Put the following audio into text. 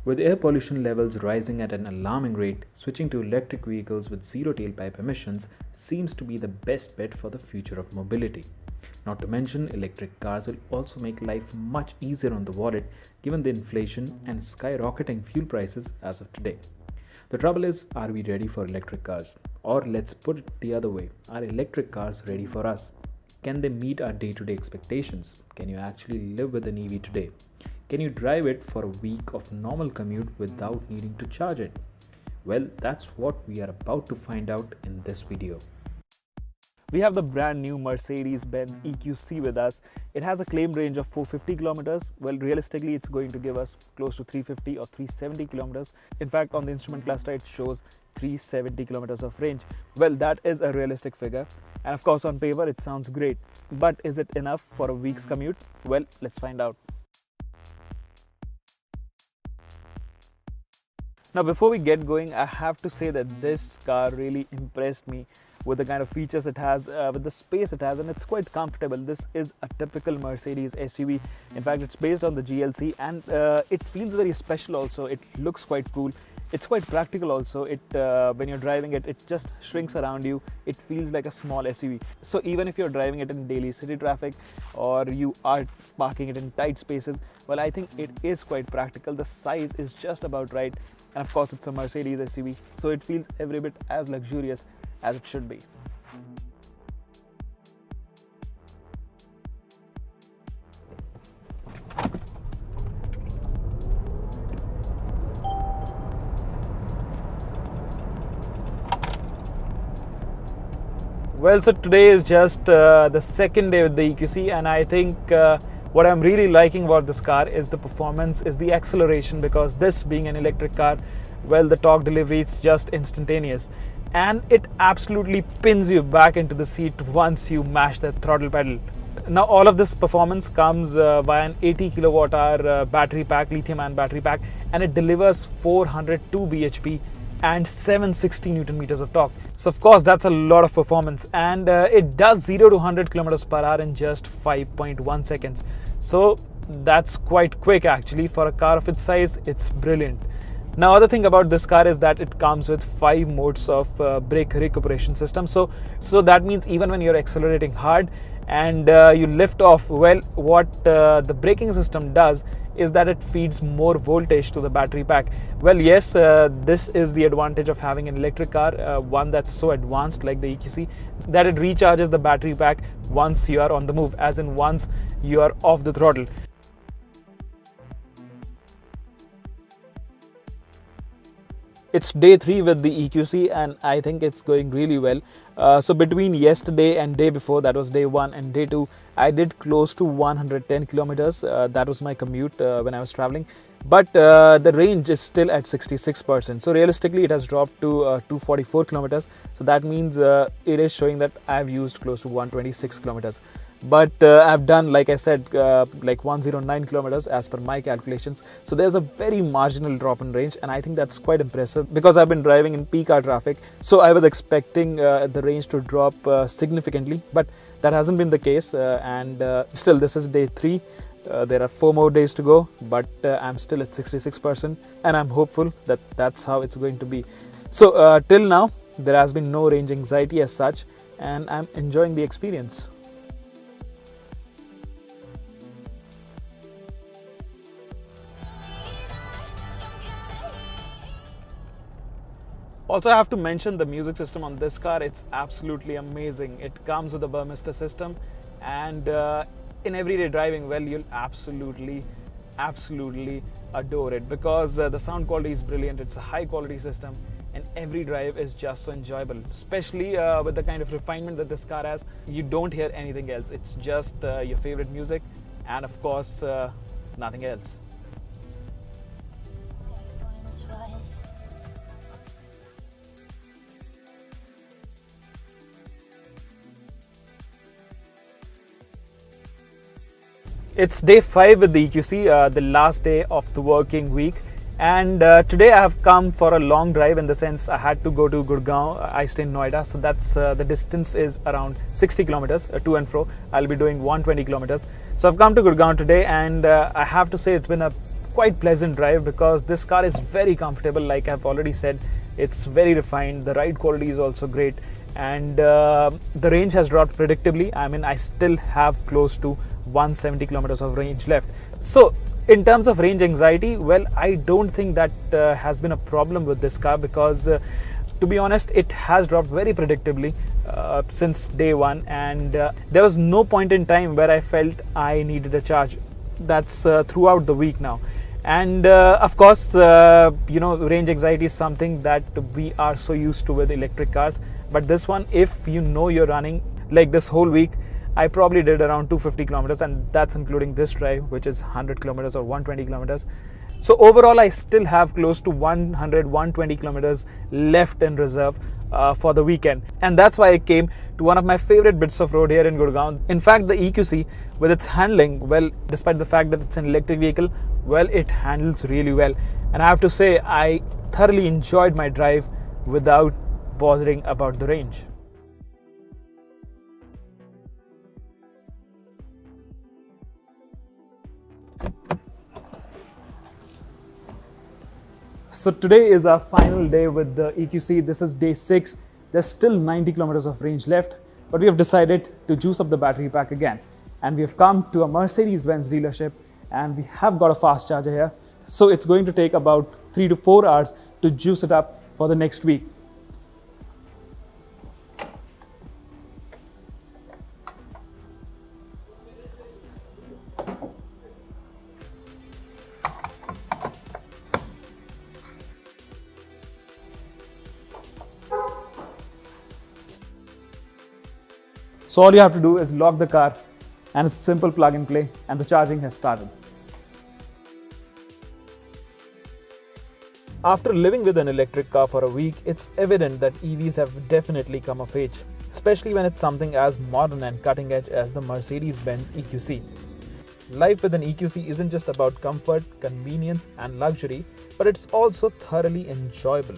With air pollution levels rising at an alarming rate, switching to electric vehicles with zero tailpipe emissions seems to be the best bet for the future of mobility. Not to mention, electric cars will also make life much easier on the wallet given the inflation and skyrocketing fuel prices as of today. The trouble is, are we ready for electric cars? Or let's put it the other way, are electric cars ready for us? Can they meet our day to day expectations? Can you actually live with an EV today? Can you drive it for a week of normal commute without needing to charge it? Well, that's what we are about to find out in this video. We have the brand new Mercedes-Benz EQC with us. It has a claimed range of 450 kilometers. Well, realistically, it's going to give us close to 350 or 370 kilometers. In fact, on the instrument cluster, it shows 370 kilometers of range. Well, that is a realistic figure. And of course, on paper, it sounds great. But is it enough for a week's commute? Well, let's find out. Now, before we get going, I have to say that this car really impressed me with the kind of features it has, with the space it has, and it's quite comfortable. This is a typical Mercedes SUV. In fact, it's based on the GLC, and it feels very special also. It looks quite cool. It's quite practical also. When you're driving it, it just shrinks around you. It feels like a small SUV. So even if you're driving it in daily city traffic or you are parking it in tight spaces, well, I think it is quite practical. The size is just about right. And of course, it's a Mercedes SUV, so it feels every bit as luxurious as it should be. Well, so today is just the second day with the EQC, and I think what I'm really liking about this car is the performance, is the acceleration, because this being an electric car, well, the torque delivery is just instantaneous. And it absolutely pins you back into the seat once you mash the throttle pedal. Now, all of this performance comes via an 80 kilowatt hour battery pack, lithium-ion battery pack, and it delivers 402 bhp and 760 Newton meters of torque. So of course, that's a lot of performance, and it does 0 to 100 kilometers per hour in just 5.1 seconds. So that's quite quick actually. For a car of its size, it's brilliant. Now, other thing about this car is that it comes with 5 modes of brake recuperation system. So that means even when you're accelerating hard and you lift off, well, what the braking system does is that it feeds more voltage to the battery pack. Well, yes, this is the advantage of having an electric car, one that's so advanced like the EQC, that it recharges the battery pack once you are on the move, as in once you are off the throttle. It's day 3 with the EQC, and I think it's going really well. So between yesterday and day before, that was day 1, and day 2, I did close to 110 kilometers. That was my commute when I was traveling. But the range is still at 66%. So realistically, it has dropped to 244 kilometers. So that means it is showing that I've used close to 126 kilometers. But I've done, like I said, like 109 kilometers as per my calculations. So there's a very marginal drop in range, and I think that's quite impressive because I've been driving in peak hour traffic. So I was expecting the range to drop significantly, but that hasn't been the case. And still, this is day 3. There are 4 more days to go, but I'm still at 66%, and I'm hopeful that that's how it's going to be. So till now, there has been no range anxiety as such, and I'm enjoying the experience. Also, I have to mention the music system on this car. It's absolutely amazing. It comes with a Burmester system, and in everyday driving, well, you'll absolutely adore it, because the sound quality is brilliant. It's a high quality system, and every drive is just so enjoyable, especially with the kind of refinement that this car has. You don't hear anything else. It's just your favorite music, and of course nothing else. It's day 5 with the EQC, the last day of the working week, and today I have come for a long drive, in the sense I had to go to Gurgaon. I stay in Noida, so that's the distance is around 60 kilometers to and fro. I'll be doing 120 kilometers. So I've come to Gurgaon today, and I have to say it's been a quite pleasant drive because this car is very comfortable. Like I've already said, it's very refined, the ride quality is also great, and the range has dropped predictably. I mean, I still have close to 170 kilometers of range left. So in terms of range anxiety, well, I don't think that has been a problem with this car because to be honest, it has dropped very predictably since day one, and there was no point in time where I felt I needed a charge. That's throughout the week now. And of course, range anxiety is something that we are so used to with electric cars. But this one, if you know you're running, like this whole week, I probably did around 250 kilometers, and that's including this drive, which is 100 kilometers or 120 kilometers. So overall, I still have close to 120 kilometers left in reserve for the weekend. And that's why I came to one of my favorite bits of road here in Gurgaon. In fact, the EQC, with its handling, well, despite the fact that it's an electric vehicle, well, it handles really well. And I have to say, I thoroughly enjoyed my drive without bothering about the range. So today is our final day with the EQC. This is day 6. There's still 90 kilometers of range left, but we have decided to juice up the battery pack again. And we have come to a Mercedes-Benz dealership, and we have got a fast charger here. So it's going to take about 3 to 4 hours to juice it up for the next week. So all you have to do is lock the car, and it's a simple plug and play, and the charging has started. After living with an electric car for a week, it's evident that EVs have definitely come of age, especially when it's something as modern and cutting edge as the Mercedes-Benz EQC. Life with an EQC isn't just about comfort, convenience and luxury, but it's also thoroughly enjoyable.